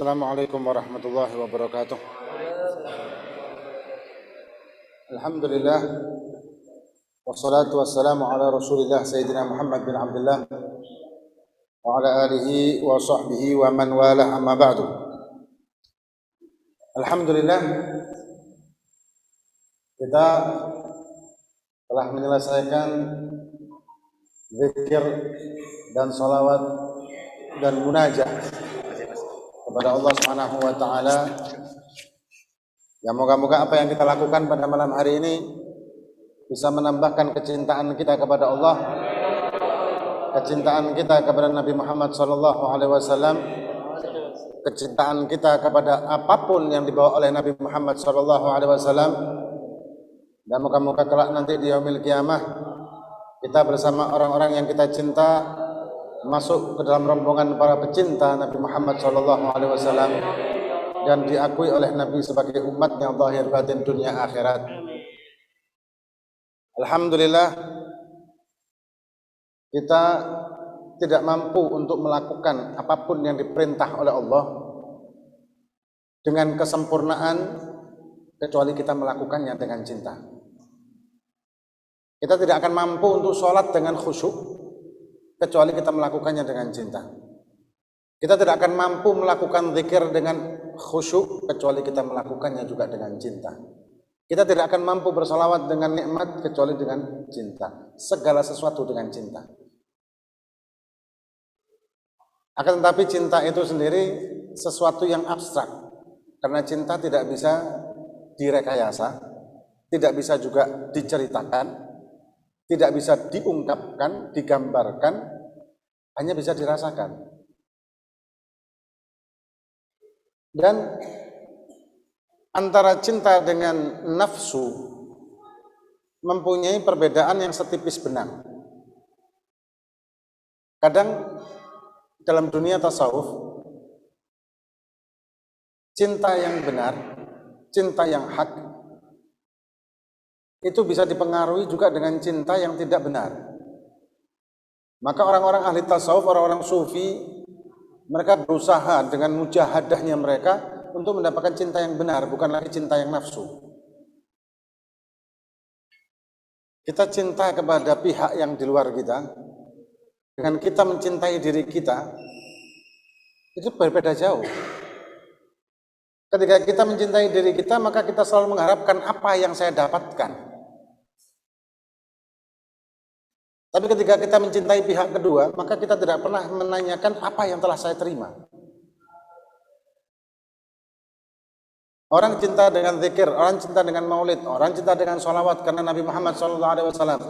Assalamualaikum warahmatullahi wabarakatuh. Alhamdulillah wassalatu wassalamu ala Rasulillah Sayyidina Muhammad bin Abdullah wa ala alihi wa sahbihi wa man walah, amma ba'du. Alhamdulillah, kita telah menyelesaikan zikir dan salawat dan munajat kepada Allah Subhanahu wa taala. Ya, moga-moga apa yang kita lakukan pada malam hari ini bisa menambahkan kecintaan kita kepada Allah, kecintaan kita kepada Nabi Muhammad sallallahu alaihi wasallam, kecintaan kita kepada apapun yang dibawa oleh Nabi Muhammad sallallahu alaihi wasallam. Dan moga-moga kelak nanti di yaumil qiyamah kita bersama orang-orang yang kita cinta masuk ke dalam rombongan para pecinta Nabi Muhammad sallallahu alaihi wasallam dan diakui oleh Nabi sebagai umatnya zahir batin dunia akhirat. Alhamdulillah, kita tidak mampu untuk melakukan apapun yang diperintah oleh Allah dengan kesempurnaan kecuali kita melakukannya dengan cinta. Kita tidak akan mampu untuk sholat dengan khusyuk kecuali kita melakukannya dengan cinta. Kita tidak akan mampu melakukan zikir dengan khusyuk kecuali kita melakukannya juga dengan cinta. Kita tidak akan mampu bersalawat dengan nikmat kecuali dengan cinta. Segala sesuatu dengan cinta. Akan tetapi cinta itu sendiri sesuatu yang abstrak, karena cinta tidak bisa direkayasa, tidak bisa juga diceritakan, tidak bisa diungkapkan, digambarkan, hanya bisa dirasakan. Dan antara cinta dengan nafsu mempunyai perbedaan yang setipis benang. Kadang dalam dunia tasawuf, cinta yang benar, cinta yang hak, itu bisa dipengaruhi juga dengan cinta yang tidak benar. Maka orang-orang ahli tasawuf, orang-orang sufi, mereka berusaha dengan mujahadahnya mereka untuk mendapatkan cinta yang benar, bukan lagi cinta yang nafsu. Kita cinta kepada pihak yang di luar kita, dengan kita mencintai diri kita, itu berbeda jauh. Ketika kita mencintai diri kita, maka kita selalu mengharapkan apa yang saya dapatkan. Tapi ketika kita mencintai pihak kedua, maka kita tidak pernah menanyakan apa yang telah saya terima. Orang cinta dengan zikir, orang cinta dengan maulid, orang cinta dengan sholawat karena Nabi Muhammad SAW.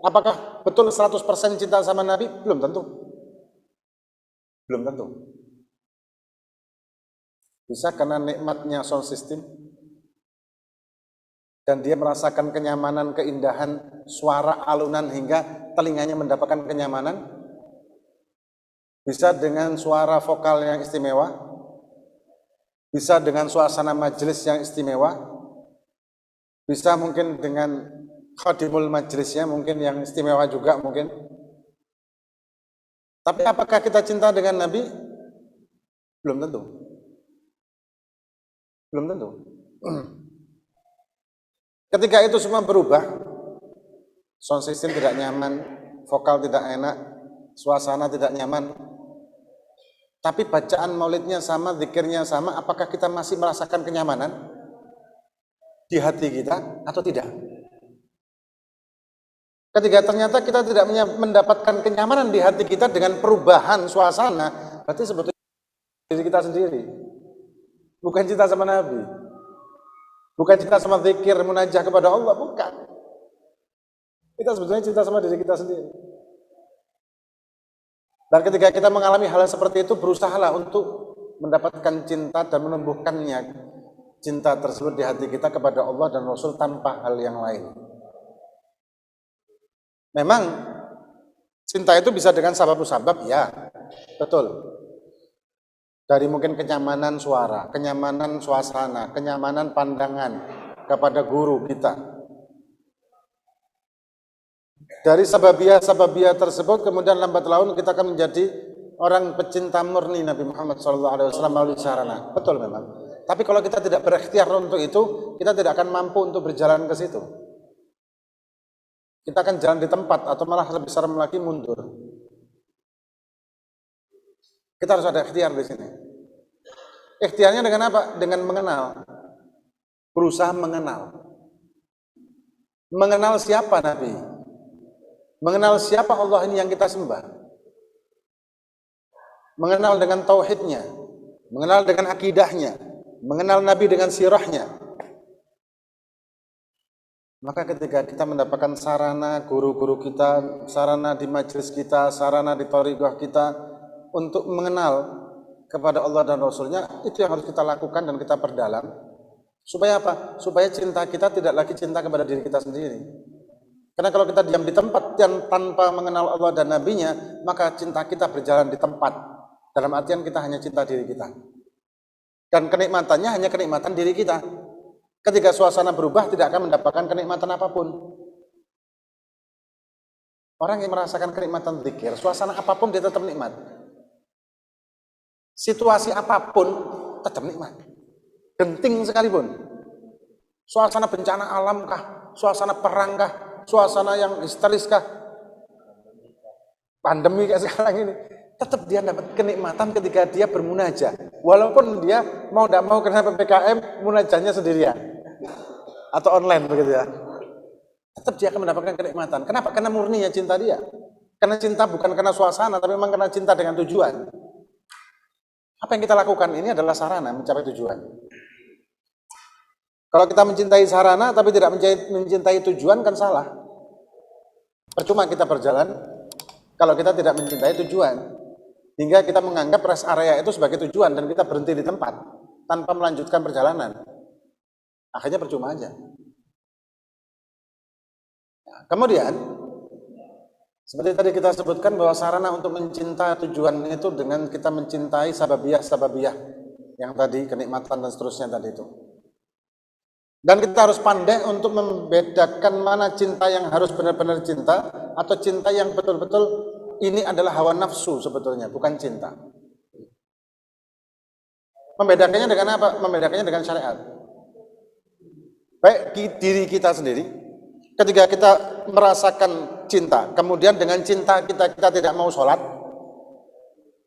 Apakah betul 100% cinta sama Nabi? Belum tentu. Belum tentu. Bisa karena nikmatnya sound system, dan dia merasakan kenyamanan, keindahan suara alunan hingga telinganya mendapatkan kenyamanan. Bisa dengan suara vokal yang istimewa, bisa dengan suasana majelis yang istimewa, bisa mungkin dengan khadimul majelisnya mungkin yang istimewa juga mungkin. Tapi apakah kita cinta dengan Nabi? Belum tentu. Belum tentu. Ketika itu semua berubah, sound system tidak nyaman, vokal tidak enak, suasana tidak nyaman, tapi bacaan maulidnya sama, zikirnya sama, apakah kita masih merasakan kenyamanan di hati kita atau tidak? Ketika ternyata kita tidak mendapatkan kenyamanan di hati kita dengan perubahan suasana, berarti sebetulnya diri kita sendiri, bukan cinta sama Nabi. Bukan cinta sama zikir, munajah kepada Allah, bukan. Kita sebetulnya cinta sama diri kita sendiri. Dan ketika kita mengalami hal seperti itu, berusahalah untuk mendapatkan cinta dan menumbuhkannya cinta tersebut di hati kita kepada Allah dan Rasul tanpa hal yang lain. Memang cinta itu bisa dengan sabab-sabab, ya, betul. Dari mungkin kenyamanan suara, kenyamanan suasana, kenyamanan pandangan kepada guru kita. Dari sababiyah tersebut kemudian lambat laun kita akan menjadi orang pecinta murni Nabi Muhammad SAW melalui sarana. Betul memang. Tapi kalau kita tidak berikhtiar untuk itu, kita tidak akan mampu untuk berjalan ke situ. Kita akan jalan di tempat atau malah lebih serem lagi mundur. Kita harus ada ikhtiar di sini. Ikhtiarnya dengan apa? Dengan mengenal. Berusaha mengenal. Mengenal siapa Nabi? Mengenal siapa Allah ini yang kita sembah? Mengenal dengan tauhidnya, mengenal dengan akidahnya, mengenal Nabi dengan sirahnya. Maka ketika kita mendapatkan sarana guru-guru kita, sarana di majelis kita, sarana di thariqah kita untuk mengenal kepada Allah dan Rasulnya, itu yang harus kita lakukan dan kita perdalam. Supaya apa? Supaya cinta kita tidak lagi cinta kepada diri kita sendiri. Karena kalau kita diam di tempat yang tanpa mengenal Allah dan Nabi-Nya, maka cinta kita berjalan di tempat. Dalam artian kita hanya cinta diri kita. Dan kenikmatannya hanya kenikmatan diri kita. Ketika suasana berubah, tidak akan mendapatkan kenikmatan apapun. Orang yang merasakan kenikmatan zikir, suasana apapun dia tetap nikmat. Situasi apapun tetap nikmat. Genting sekalipun. Suasana bencana alam kah? Suasana perang kah? Suasana yang histeris kah? Pandemi kayak sekarang ini. Tetap dia dapat kenikmatan ketika dia bermunajah. Walaupun dia mau tidak mau kena PPKM, munajahnya sendirian. Atau online begitu ya. Tetap dia akan mendapatkan kenikmatan. Kenapa? Karena murninya cinta dia. Karena cinta bukan karena suasana, tapi memang karena cinta dengan tujuan. Apa yang kita lakukan ini adalah sarana mencapai tujuan. Kalau kita mencintai sarana tapi tidak mencintai tujuan kan salah. Percuma kita berjalan kalau kita tidak mencintai tujuan. Hingga kita menganggap rest area itu sebagai tujuan dan kita berhenti di tempat tanpa melanjutkan perjalanan. Akhirnya percuma aja. Nah, kemudian seperti tadi kita sebutkan bahwa sarana untuk mencintai tujuan itu dengan kita mencintai sababiyah yang tadi kenikmatan dan seterusnya tadi itu. Dan kita harus pandai untuk membedakan mana cinta yang harus benar-benar cinta atau cinta yang betul-betul ini adalah hawa nafsu sebetulnya, bukan cinta. Membedakannya dengan apa? Membedakannya dengan syariat. Baik diri kita sendiri, ketika kita merasakan cinta, kemudian dengan cinta kita tidak mau sholat,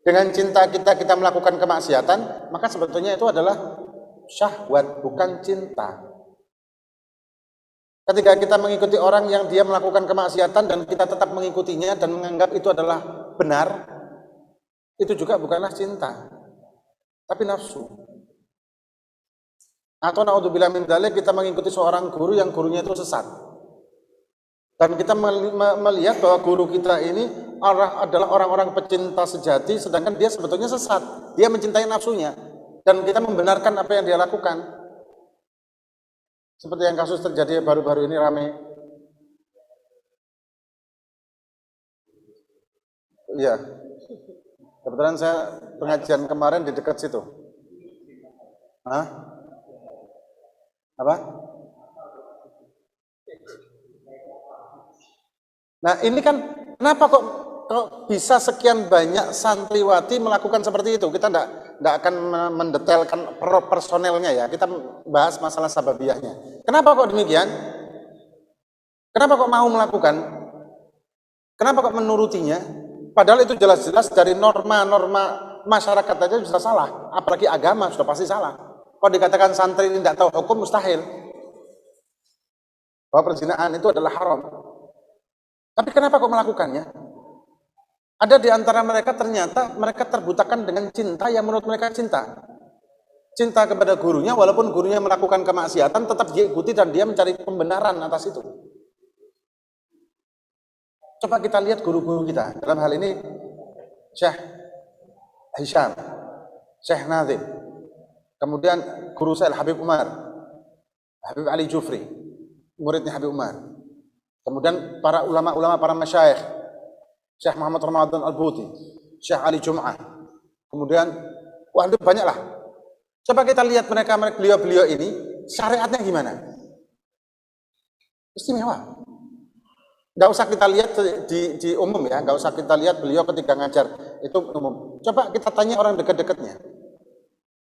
dengan cinta kita melakukan kemaksiatan, maka sebetulnya itu adalah syahwat, bukan cinta. Ketika kita mengikuti orang yang dia melakukan kemaksiatan dan kita tetap mengikutinya dan menganggap itu adalah benar, itu juga bukanlah cinta, tapi nafsu. Atau naudzubillah min dzalik, kita mengikuti seorang guru yang gurunya itu sesat. Dan kita melihat bahwa guru kita ini adalah orang-orang pecinta sejati, sedangkan dia sebetulnya sesat. Dia mencintai nafsunya dan kita membenarkan apa yang dia lakukan. Seperti yang kasus terjadi baru-baru ini ramai. Iya. Kebetulan saya pengajian kemarin di dekat situ. Hah? Apa? Nah ini kan kenapa kok bisa sekian banyak santriwati melakukan seperti itu? Kita tidak akan mendetailkan personelnya ya. Kita bahas masalah sababiyahnya. Kenapa kok demikian? Kenapa kok mau melakukan? Kenapa kok menurutinya? Padahal itu jelas-jelas dari norma-norma masyarakat aja sudah salah. Apalagi agama sudah pasti salah. Kalau dikatakan santri ini tidak tahu hukum, mustahil. Bahwa perzinahan itu adalah haram. Tapi kenapa kok melakukannya? Ada di antara mereka ternyata mereka terbutakan dengan cinta yang menurut mereka cinta. Cinta kepada gurunya, walaupun gurunya melakukan kemaksiatan, tetap dia ikuti dan dia mencari pembenaran atas itu. Coba kita lihat guru-guru kita. Dalam hal ini, Syekh Hisham, Syekh Nazim, kemudian guru saya Habib Umar, Habib Ali Jufri, muridnya Habib Umar. Kemudian para ulama-ulama, para masyayikh, Syekh Muhammad Ramadan Al-Buti, Syekh Ali Jum'ah. Kemudian, wah itu banyak lah. Coba kita lihat mereka beliau-beliau ini, syariatnya gimana? Istimewa. Nggak usah kita lihat di umum ya, nggak usah kita lihat beliau ketika ngajar itu umum. Coba kita tanya orang dekat-dekatnya.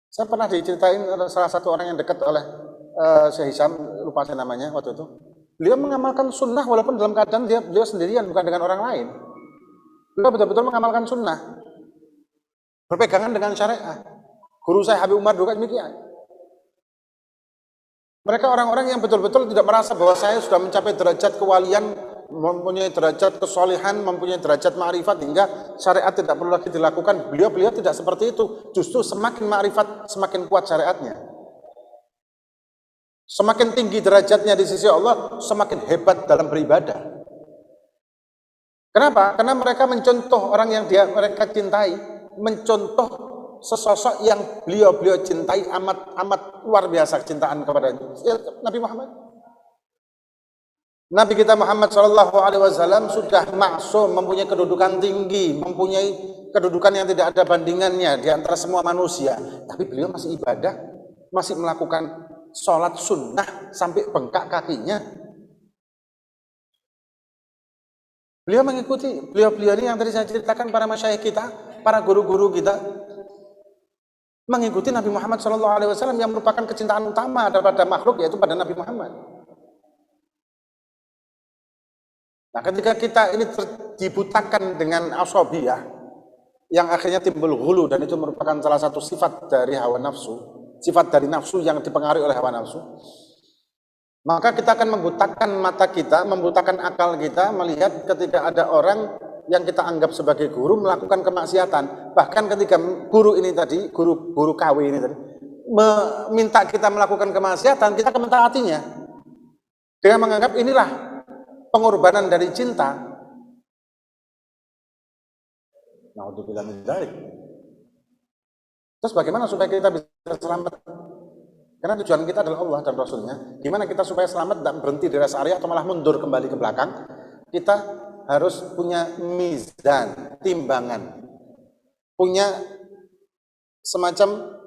Saya pernah diceritain salah satu orang yang dekat oleh Syekh Hisham, lupa saya namanya waktu itu. Beliau mengamalkan sunnah walaupun dalam keadaan beliau sendirian, bukan dengan orang lain. Beliau betul-betul mengamalkan sunnah, berpegangan dengan syariat. Guru saya Habib Umar juga demikian. Mereka orang-orang yang betul-betul tidak merasa bahwa saya sudah mencapai derajat kewalian, mempunyai derajat kesolehan, mempunyai derajat ma'rifat hingga syariat tidak perlu lagi dilakukan. Beliau tidak seperti itu. Justru semakin ma'rifat, semakin kuat syariatnya. Semakin tinggi derajatnya di sisi Allah, semakin hebat dalam beribadah. Kenapa? Karena mereka mencontoh orang yang mereka cintai, mencontoh sesosok yang beliau cintai amat luar biasa kecintaan kepada Nabi Muhammad. Nabi kita Muhammad SAW sudah maksum, mempunyai kedudukan tinggi, mempunyai kedudukan yang tidak ada bandingannya di antara semua manusia. Tapi beliau masih ibadah, masih melakukan sholat sunnah sampai bengkak kakinya. Beliau mengikuti, beliau ini yang tadi saya ceritakan, para masyayikh kita, para guru-guru kita, mengikuti Nabi Muhammad SAW yang merupakan kecintaan utama daripada makhluk, yaitu pada Nabi Muhammad. Nah, ketika kita ini dibutakan dengan asobiyah, yang akhirnya timbul ghulu, dan itu merupakan salah satu sifat dari hawa nafsu, sifat dari nafsu yang dipengaruhi oleh hawa nafsu, maka kita akan membutakan mata kita, membutakan akal kita, melihat ketika ada orang yang kita anggap sebagai guru melakukan kemaksiatan. Bahkan ketika guru ini tadi, guru KW ini tadi, meminta kita melakukan kemaksiatan, kita akan mentaatinya dengan menganggap inilah pengorbanan dari cinta. Naudzubillah min dzalik. Terus bagaimana supaya kita bisa selamat? Karena tujuan kita adalah Allah dan Rasulnya. Gimana kita supaya selamat dan berhenti di rest area atau malah mundur kembali ke belakang? Kita harus punya mizan, timbangan, punya semacam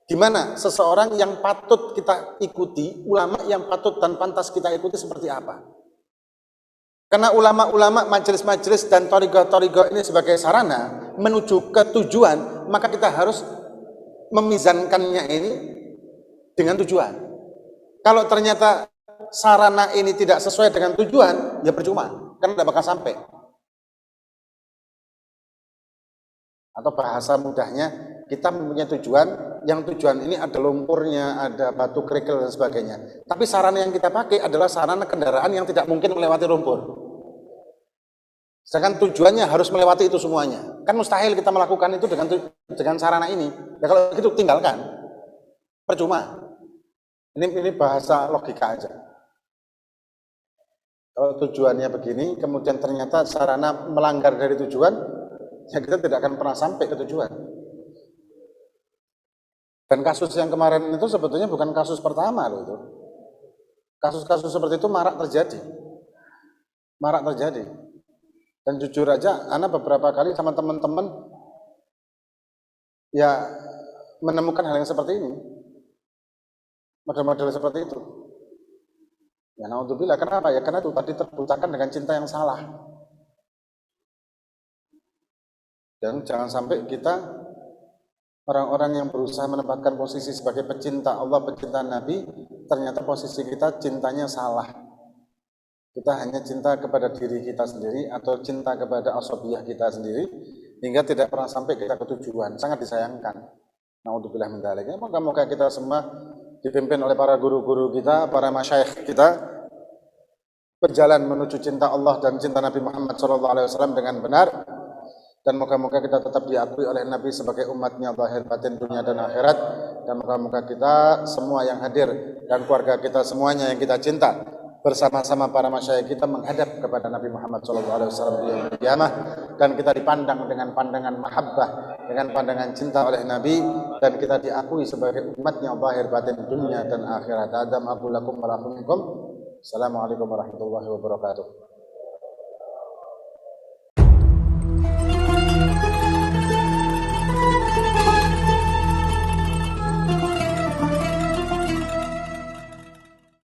gimana seseorang yang patut kita ikuti, ulama yang patut dan pantas kita ikuti seperti apa. Karena ulama-ulama, majelis-majelis dan thariqah-thariqah ini sebagai sarana menuju ke tujuan, maka kita harus memizankannya ini dengan tujuan. Kalau ternyata sarana ini tidak sesuai dengan tujuan, ya percuma, karena tidak bakal sampai. Atau bahasa mudahnya, kita mempunyai tujuan, yang tujuan ini ada lumpurnya, ada batu kerikil dan sebagainya. Tapi sarana yang kita pakai adalah sarana kendaraan yang tidak mungkin melewati lumpur. Sedangkan tujuannya harus melewati itu semuanya. Kan mustahil kita melakukan itu dengan sarana ini. Ya kalau gitu tinggalkan, percuma. Ini bahasa logika aja. Kalau tujuannya begini, kemudian ternyata sarana melanggar dari tujuan, ya kita tidak akan pernah sampai ke tujuan. Dan kasus yang kemarin itu sebetulnya bukan kasus pertama loh itu. Kasus-kasus seperti itu marak terjadi. Dan jujur aja, Ana beberapa kali sama teman-teman ya menemukan hal yang seperti ini. Model-model seperti itu. Ya naudzubillah, kenapa? Ya karena itu tadi terbutakan dengan cinta yang salah. Dan jangan sampai kita orang-orang yang berusaha menempatkan posisi sebagai pecinta Allah, pecinta Nabi, ternyata posisi kita cintanya salah. Kita hanya cinta kepada diri kita sendiri atau cinta kepada asobiyah kita sendiri, hingga tidak pernah sampai kita ke tujuan. Sangat disayangkan. Naudzubillah min dzalik. Moga-moga kita semua dipimpin oleh para guru-guru kita, para masyayikh kita, berjalan menuju cinta Allah dan cinta Nabi Muhammad SAW dengan benar, dan moga-moga kita tetap diakui oleh Nabi sebagai umatnya zahir batin dunia dan akhirat, dan moga-moga kita semua yang hadir dan keluarga kita semuanya yang kita cinta bersama-sama para masyayikh kita menghadap kepada Nabi Muhammad SAW di yaumul qiyamah, dan kita dipandang dengan pandangan mahabbah, dengan pandangan cinta oleh Nabi, dan kita diakui sebagai umatnya zahir batin dunia dan akhirat. Adam aku lakum wa lakum. Assalamualaikum warahmatullahi wabarakatuh.